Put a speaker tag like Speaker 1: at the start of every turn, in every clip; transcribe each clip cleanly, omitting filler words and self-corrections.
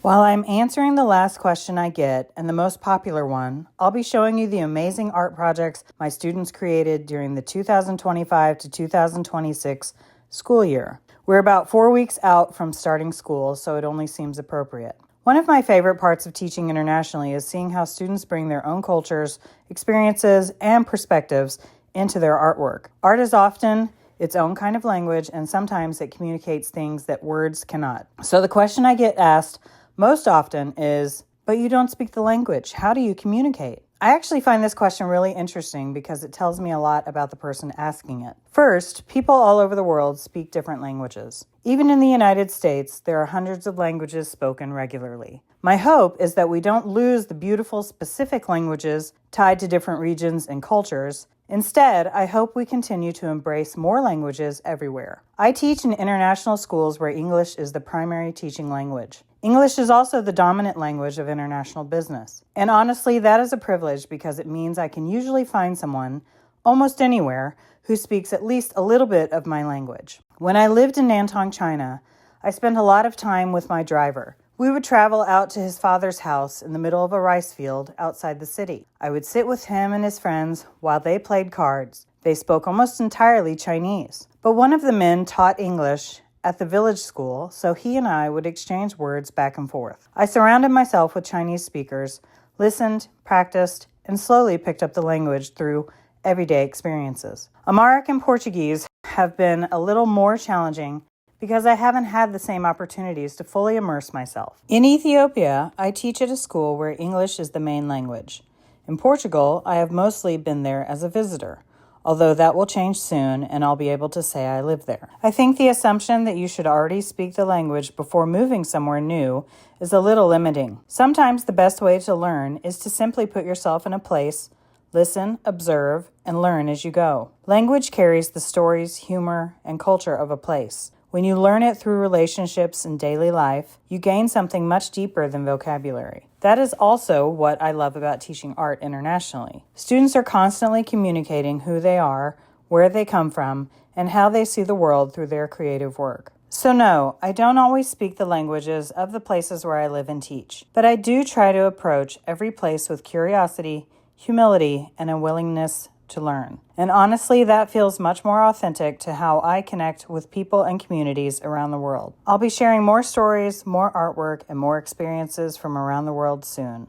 Speaker 1: While I'm answering the last question I get, and the most popular one, I'll be showing you the amazing art projects my students created during the 2025 to 2026 school year. We're about 4 weeks out from starting school, so it only seems appropriate. One of my favorite parts of teaching internationally is seeing how students bring their own cultures, experiences, and perspectives into their artwork. Art is often its own kind of language, and sometimes it communicates things that words cannot. So the question I get asked most often is, but you don't speak the language. How do you communicate? I actually find this question really interesting because it tells me a lot about the person asking it. First, people all over the world speak different languages. Even in the United States, there are hundreds of languages spoken regularly. My hope is that we don't lose the beautiful specific languages tied to different regions and cultures. Instead, I hope we continue to embrace more languages everywhere. I teach in international schools where English is the primary teaching language. English is also the dominant language of international business. And honestly, that is a privilege because it means I can usually find someone, almost anywhere, who speaks at least a little bit of my language. When I lived in Nantong, China, I spent a lot of time with my driver. We would travel out to his father's house in the middle of a rice field outside the city. I would sit with him and his friends while they played cards. They spoke almost entirely Chinese, but one of the men taught English at the village school, so he and I would exchange words back and forth. I surrounded myself with Chinese speakers, listened, practiced, and slowly picked up the language through everyday experiences. Amharic and Portuguese have been a little more challenging because I haven't had the same opportunities to fully immerse myself. In Ethiopia, I teach at a school where English is the main language. In Portugal, I have mostly been there as a visitor, although that will change soon and I'll be able to say I live there. I think the assumption that you should already speak the language before moving somewhere new is a little limiting. Sometimes the best way to learn is to simply put yourself in a place, listen, observe, and learn as you go. Language carries the stories, humor, and culture of a place. When you learn it through relationships and daily life, you gain something much deeper than vocabulary. That is also what I love about teaching art internationally. Students are constantly communicating who they are, where they come from, and how they see the world through their creative work. So no, I don't always speak the languages of the places where I live and teach, but I do try to approach every place with curiosity, humility, and a willingness to learn. And honestly, that feels much more authentic to how I connect with people and communities around the world. I'll be sharing more stories, more artwork, and more experiences from around the world soon.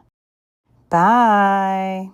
Speaker 1: Bye!